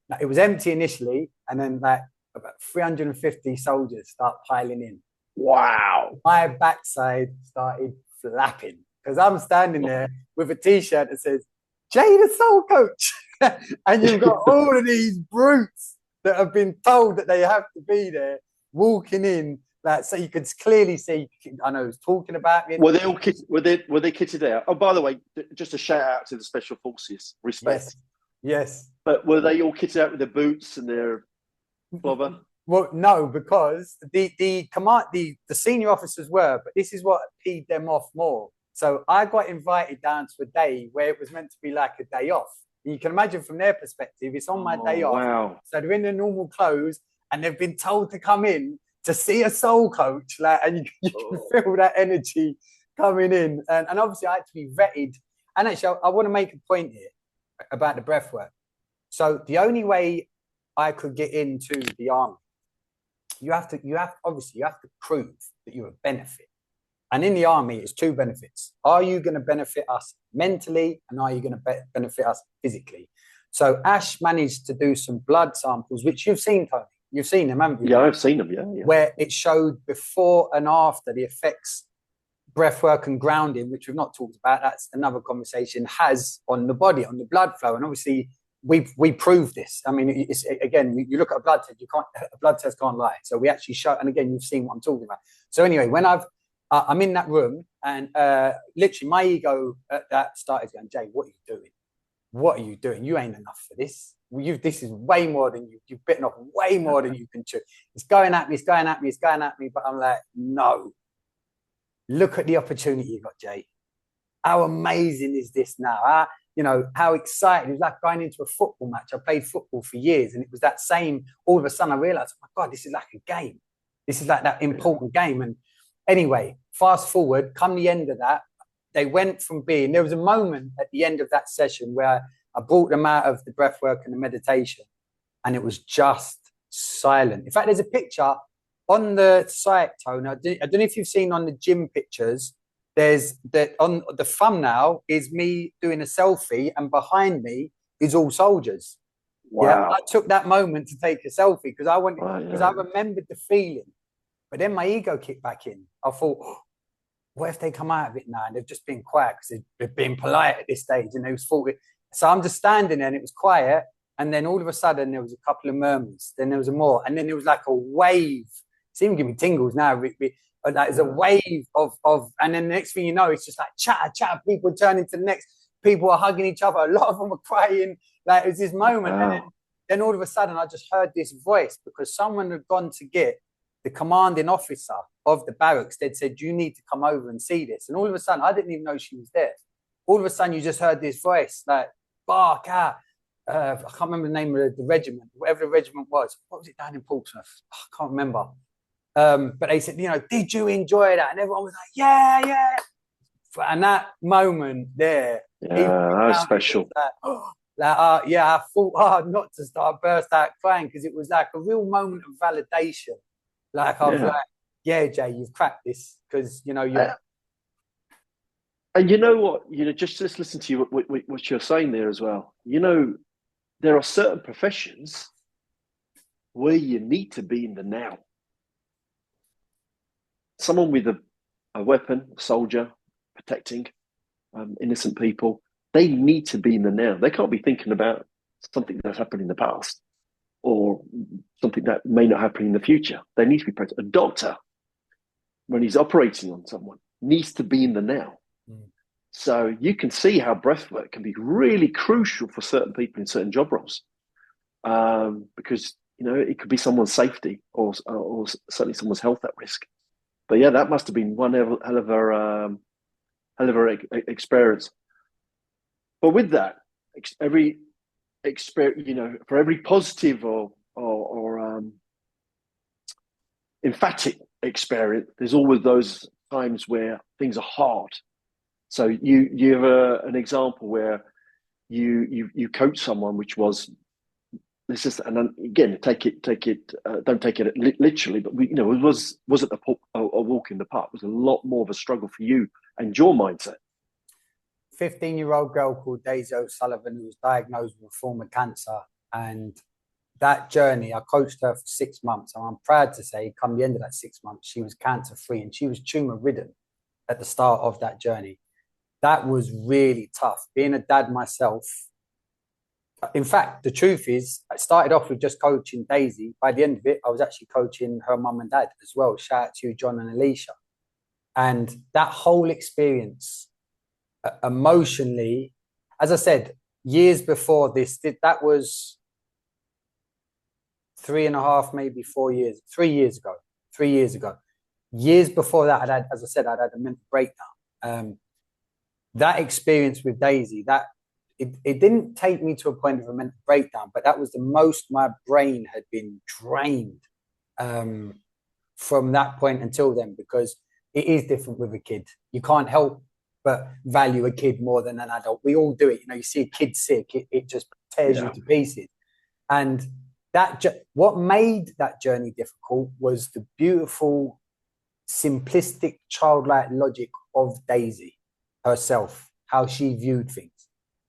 Now, it was empty initially, and then like about 350 soldiers start piling in. Wow. My backside started flapping because I'm standing there with a T-shirt that says, Jay the Soul Coach. And you've got all of these brutes that have been told that they have to be there walking in. So you could clearly see, I know he was talking about it. Were they all were they kitted out? Oh, by the way, just a shout out to the Special Forces. Respect. Yes. But were they all kitted out with their boots and their blubber? Well, no, because the senior officers were, but this is what peed them off more. So I got invited down to a day where it was meant to be like a day off. And you can imagine from their perspective, it's on my day off. Wow. So they're in their normal clothes and they've been told to come in to see a soul coach, and you can feel that energy coming in. And obviously I had to be vetted. And actually, I want to make a point here about the breath work. So the only way I could get into the army, you have to prove that you're a benefit. And in the army, it's two benefits. Are you going to benefit us mentally, and are you going to benefit us physically? So Ash managed to do some blood samples, which you've seen, Tony. You've seen them, haven't you? Yeah, I've seen them, yeah. Where it showed before and after the effects breathwork and grounding, which we've not talked about, that's another conversation, has on the body, on the blood flow. And obviously, we proved this. I mean, it's, again, you look at a blood test, a blood test can't lie. So we actually show, and again, you've seen what I'm talking about. So anyway, when I'm in that room, and literally my ego at that started going, Jay, what are you doing? What are you doing? You ain't enough for this. This is way more than you've bitten off, way more than you can chew. It's going at me, it's going at me, it's going at me. But I'm like, no. Look at the opportunity you got, Jay. How amazing is this now? How exciting. It was like going into a football match. I played football for years, and it was that same, all of a sudden I realized, oh my God, this is like a game. This is like that important game. And anyway, fast forward, come the end of that, they went from being, there was a moment at the end of that session where I brought them out of the breath work and the meditation, and it was just silent. In fact, there's a picture on the site, Tony. I don't know if you've seen on the gym pictures, there's that on the thumbnail is me doing a selfie, and behind me is all soldiers. Wow. Yeah, I took that moment to take a selfie because I remembered the feeling. But then my ego kicked back in. I thought, what if they come out of it now and they've just been quiet because they've been polite at this stage, and they was thought. So I'm just standing there and it was quiet. And then all of a sudden there was a couple of murmurs. Then there was more. And then there was like a wave. It's even giving me tingles now. There's a wave of, and then the next thing you know, it's just like chatter. People turn into the next. People are hugging each other. A lot of them are crying. Like it was this moment. Wow. And then all of a sudden I just heard this voice because someone had gone to get the commanding officer of the barracks. They'd said, you need to come over and see this. And all of a sudden, I didn't even know she was there. All of a sudden, you just heard this voice, like, bark out. I can't remember the name of the regiment, whatever the regiment was. What was it down in Portsmouth? I can't remember. But they said, did you enjoy that? And everyone was like, yeah. And that moment there. Yeah, that was special. I fought hard not to start burst out crying because it was like a real moment of validation. Like, I was like, yeah, Jay, you've cracked this because, you're... And you know what? Just listen to you what you're saying there as well. There are certain professions where you need to be in the now. Someone with a weapon, a soldier, protecting innocent people. They need to be in the now. They can't be thinking about something that's happened in the past or something that may not happen in the future. They need to be present. A doctor, when he's operating on someone, needs to be in the now. So you can see how breathwork can be really crucial for certain people in certain job roles, because it could be someone's safety or certainly someone's health at risk. But yeah, that must have been one hell of a experience. But with that, every experience, for every positive or emphatic experience, there's always those times where things are hard. So you have an example where you coach someone, which was this is, and again, don't take it literally, but it wasn't a walk in the park. It was a lot more of a struggle for you and your mindset. 15-year-old girl called Daisy O'Sullivan, who was diagnosed with a form of cancer, and that journey, I coached her for 6 months, and I'm proud to say, come the end of that 6 months, she was cancer-free, and she was tumor-ridden at the start of that journey. That was really tough. Being a dad myself, in fact, the truth is, I started off with just coaching Daisy. By the end of it, I was actually coaching her mum and dad as well. Shout out to you, John and Alicia. And that whole experience, emotionally, as I said, years before this, that was 3.5, maybe 4 years, 3 years ago. 3 years ago. Years before that, I'd had a mental breakdown. That experience with Daisy, it didn't take me to a point of a mental breakdown, but that was the most my brain had been drained from that point until then, because it is different with a kid. You can't help but value a kid more than an adult. We all do it. You see a kid sick, it just tears you to pieces. And what made that journey difficult was the beautiful, simplistic, childlike logic of Daisy herself, how she viewed things.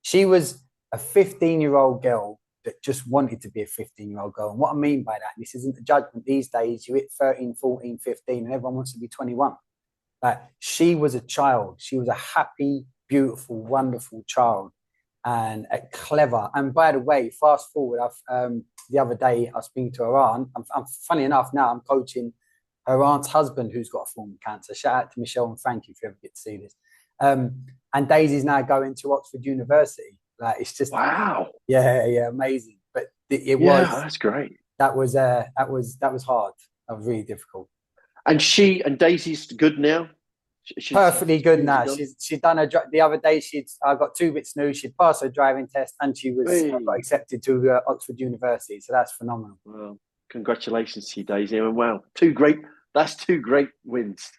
She was a 15-year-old girl that just wanted to be a 15-year-old girl. And what I mean by that, this isn't a judgment. These days, you hit 13, 14, 15, and everyone wants to be 21. She was a child. She was a happy, beautiful, wonderful child, and clever. And by the way, fast forward, the other day, I was speaking to her aunt. I'm funny enough, now I'm coaching her aunt's husband who's got a form of cancer. Shout out to Michelle and Frankie if you ever get to see this. And Daisy's now going to Oxford University. It's just wow, yeah, amazing. But that's great. That was hard. That was really difficult. And Daisy's good now. She's perfectly good now. She's done the other day. I got 2 bits new. She'd passed her driving test, and she got accepted to Oxford University. So that's phenomenal. Well, congratulations to you, Daisy. And wow, that's 2 great wins.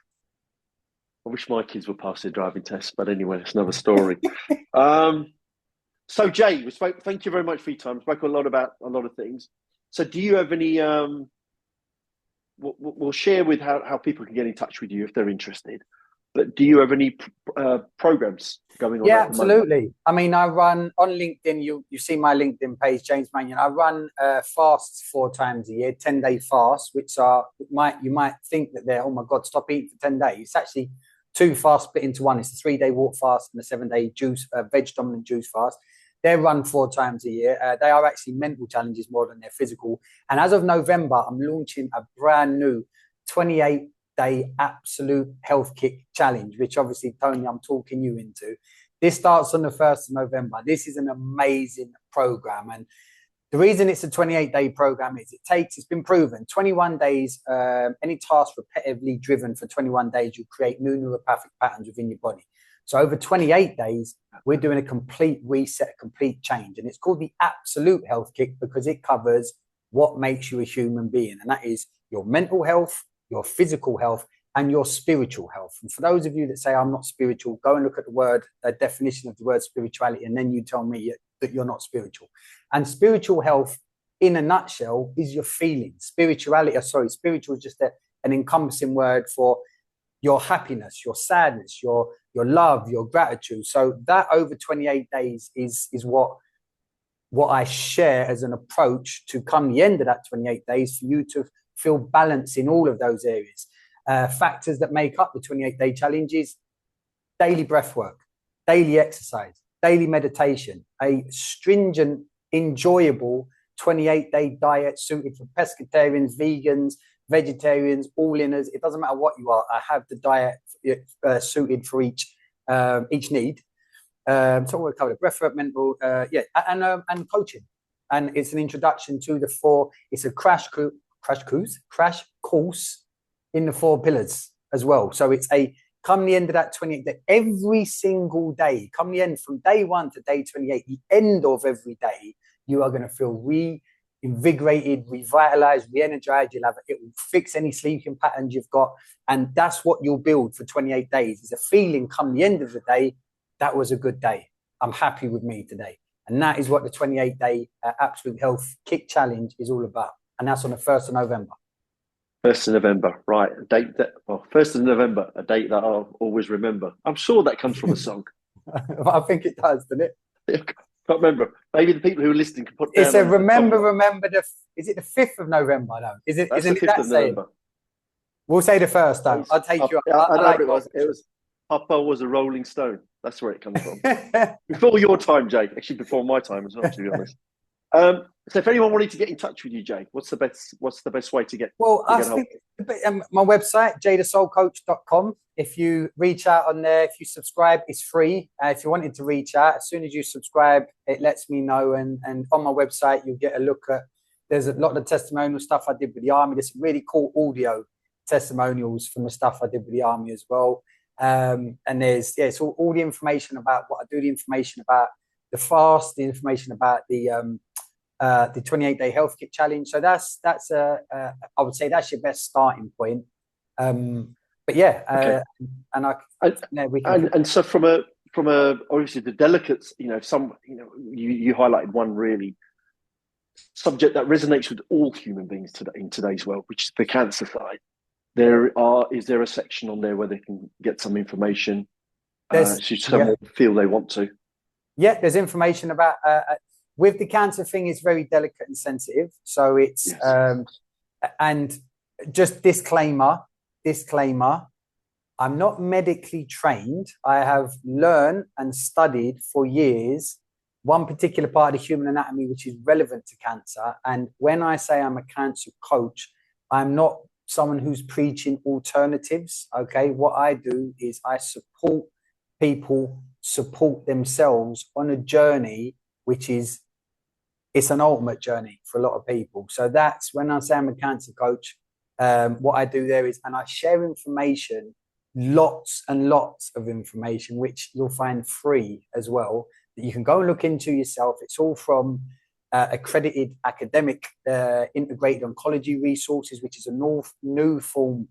I wish my kids would pass their driving test, but anyway, it's another story. So Jay, thank you very much for your time. We spoke a lot about a lot of things. So do you have any, we'll share with how people can get in touch with you if they're interested, but do you have any programs going on? Yeah, absolutely. I mean, I run on LinkedIn. You see my LinkedIn page, James Mannion. I run fasts 4 times a year, 10-day fasts, which you might think that they're, oh my God, stop eating for 10 days. It's actually 2 fasts split into one. It's a 3-day walk fast and a 7-day veg dominant juice fast. They're run 4 times a year. They are actually mental challenges more than they're physical. And as of November, I'm launching a brand new 28-day absolute health kick challenge, which obviously, Tony, I'm talking you into. This starts on the 1st of November. This is an amazing program. And the reason it's a 28-day program is it's been proven 21 days, any task repetitively driven for 21 days, you create new neuropathic patterns within your body. So over 28 days, we're doing a complete reset, a complete change. And it's called the Absolute Health Kick because it covers what makes you a human being. And that is your mental health, your physical health, and your spiritual health. And for those of you that say, I'm not spiritual, go and look at the definition of the word spirituality, and then you tell me that you're not spiritual. And spiritual health, in a nutshell, is your feelings. Spiritual is just an encompassing word for your happiness, your sadness, your love, your gratitude. So that over 28 days is what I share as an approach to come the end of that 28 days for you to feel balance in all of those areas. Factors that make up the 28-day challenges: daily breath work, daily exercise, daily meditation, a stringent, enjoyable 28-day diet suited for pescatarians, vegans, vegetarians, all-inners. It doesn't matter what you are. I have the diet suited for each need. So we'll cover the breathwork, mental, and coaching. And it's an introduction to the four. It's a crash course in the 4 pillars as well. So it's a come the end of that 28 day, every single day, come the end from day 1 to day 28, the end of every day, you are going to feel reinvigorated, revitalized, re-energized. It will fix any sleeping patterns you've got. And that's what you'll build for 28 days is a feeling come the end of the day, that was a good day. I'm happy with me today. And that is what the 28-day Absolute Health Kick Challenge is all about. And that's on the 1st of November. 1st of November, right? A date that, 1st of November, a date that I'll always remember. I'm sure that comes from a song. I think it does, doesn't it? I can't remember. Maybe the people who are listening can put down. It's a remember. Is it the 5th of November? No, isn't the 5th that of November? We'll say the 1st, though. I'll take you up. I know like it was. It was Papa was a Rolling Stone. That's where it comes from. Before your time, Jay. Actually, before my time as well, to be honest. So if anyone wanted to get in touch with you, Jay, what's the best way to get? Well, I think my website, jaythesoulcoach.com. If you reach out on there, if you subscribe, it's free. If you wanted to reach out, as soon as you subscribe, it lets me know. And on my website, you'll get a look at, there's a lot of testimonial stuff I did with the army. There's some really cool audio testimonials from the stuff I did with the army as well. And there's, it's all the information about what I do, the information about the fast, the information about the 28-day health kit challenge. So that's I would say that's your best starting point. But yeah, okay. And so from a obviously the delegates, you highlighted one really subject that resonates with all human beings today in today's world, which is the cancer side. Is there a section on there where they can get some information should someone feel they want to? Yeah, there's information about with the cancer thing, it's very delicate and sensitive. So it's and just disclaimer, I'm not medically trained. I have learned and studied for years one particular part of the human anatomy which is relevant to cancer. And when I say I'm a cancer coach, I'm not someone who's preaching alternatives. Okay, what I do is I support people support themselves on a journey which is it's an ultimate journey for a lot of people. So that's when I say I'm a cancer coach. What I do there is, and I share information, lots and lots of information, which you'll find free as well, that you can go and look into yourself. It's all from accredited academic integrated oncology resources, which is a new form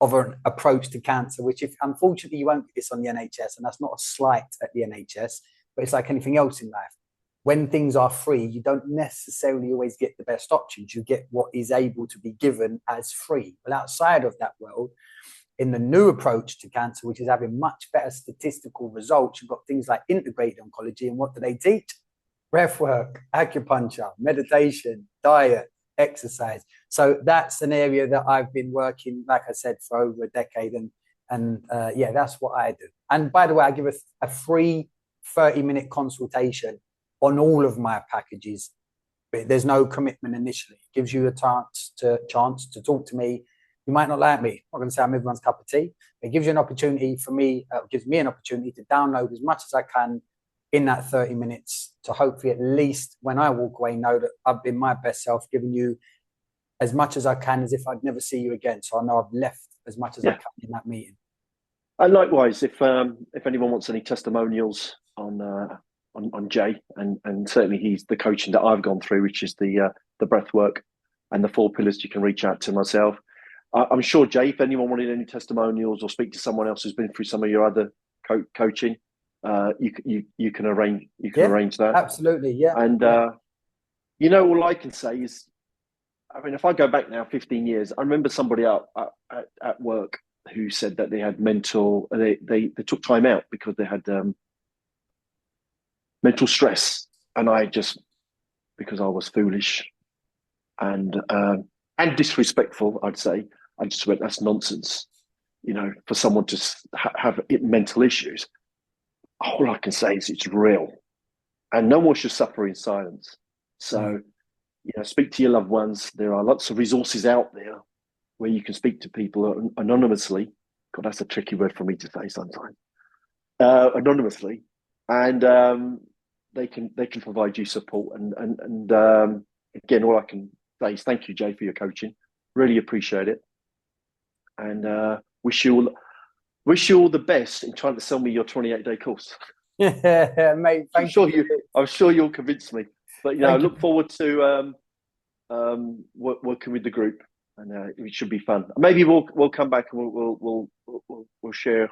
of an approach to cancer, which unfortunately you won't get this on the NHS, and that's not a slight at the NHS, but it's like anything else in life. When things are free, you don't necessarily always get the best options. You get what is able to be given as free. But outside of that world, in the new approach to cancer, which is having much better statistical results, you've got things like integrated oncology. And what do they teach? Breath work, acupuncture, meditation, diet, exercise. So that's an area that I've been working, like I said, for over a decade. And that's what I do. And by the way, I give a free 30-minute consultation on all of my packages. There's no commitment initially. It gives you a chance to talk to me. You might not like me. I'm not going to say I'm everyone's cup of tea. It gives you an opportunity gives me an opportunity to download as much as I can in that 30 minutes to hopefully at least when I walk away know that I've been my best self, giving you as much as I can as if I'd never see you again. So I know I've left as much as I can in that meeting. And likewise, if anyone wants any testimonials on Jay, and certainly he's the coaching that I've gone through, which is the breath work and the 4 pillars, you can reach out to myself. I'm sure, Jay, if anyone wanted any testimonials or speak to someone else who's been through some of your other coaching, you can arrange that. Absolutely, yeah. And all I can say is, I mean, if I go back now 15 years, I remember somebody at work who said that they had they took time out because they had mental stress, and because I was foolish and disrespectful, I'd say, I just went, that's nonsense. you know, for someone to have mental issues, all I can say is it's real, and no one should suffer in silence. So, you know, speak to your loved ones. There are lots of resources out there where you can speak to people anonymously. God, that's a tricky word for me to say sometimes. Anonymously, and they can provide you support. And again, all I can say is thank you, Jay, for your coaching. Really appreciate it, and wish you all the best in trying to sell me your 28-day course. Yeah, mate. I'm sure you'll convince me. But you know, I look forward to working with the group, and it should be fun. Maybe we'll come back and we'll share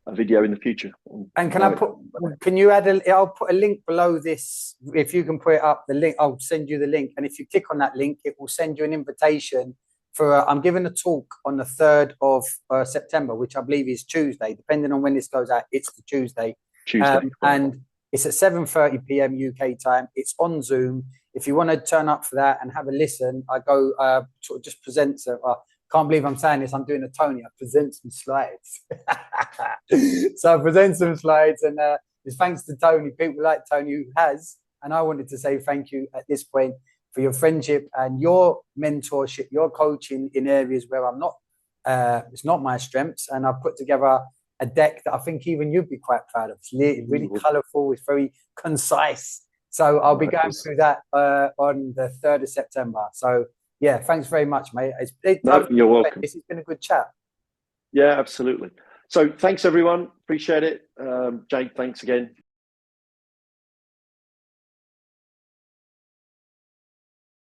a video in the future. And can you add I'll put a link below this. If you can put it up, the link, I'll send you the link. And if you click on that link, it will send you an invitation for, I'm giving a talk on the 3rd of September, which I believe is Tuesday, depending on when this goes out, it's the Tuesday. And it's at 7:30 p.m. UK time. It's on Zoom. If you want to turn up for that and have a listen, I go sort of just present. Can't believe I'm saying this. I'm doing a Tony. I present some slides. So I present some slides, and it's thanks to Tony, people like Tony who has. And I wanted to say thank you at this point for your friendship and your mentorship, your coaching in areas where I'm not, it's not my strengths. And I've put together a deck that I think even you'd be quite proud of. It's really colourful. It's very concise. So I'll be going through that on the 3rd of September. So yeah, thanks very much, mate. You're welcome. This has been a good chat. Yeah, absolutely. So thanks, everyone. Appreciate it. Jake, thanks again.